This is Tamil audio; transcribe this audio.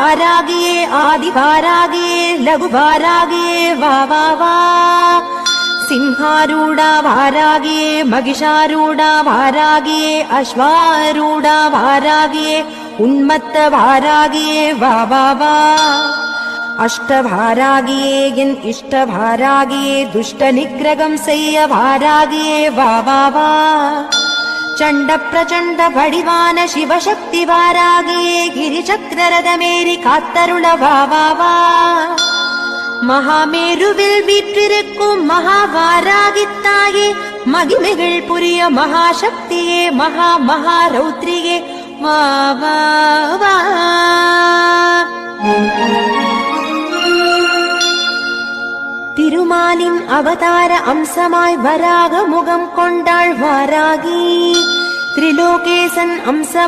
வாராகியே ஆதி வாராகியே லகு வாராகியே வா வா வா. சிம்ஹாரூடா வாராகியே மகிஷாரூடா வாராகியே அஸ்வாரூடா வாராகியே உன்மத்த வாராகியே வா வா வா. அஷ்டபாராகியே என் இஷ்டபாராகியே துஷ்ட நிகிரகம் செய்ய வாராகியே வா வா வா. சண்ட பிரச்சண்ட வடிவான சிவசக்தி வாராகியே கிரிசக்கரதமேறி காத்தருள வா வா வா. மகாமேருவில் வீற்றிருக்கும் மகாவாராகித்தாயே மகிமைகள் புரிய மகாசக்தியே மகா மகாரௌத்ரியே வா வா வா. திருமாலின் அவதார அம்சமாய் வராக முகம் கொண்டாள் வாராகி. திரிலோகேசன் அம்சம்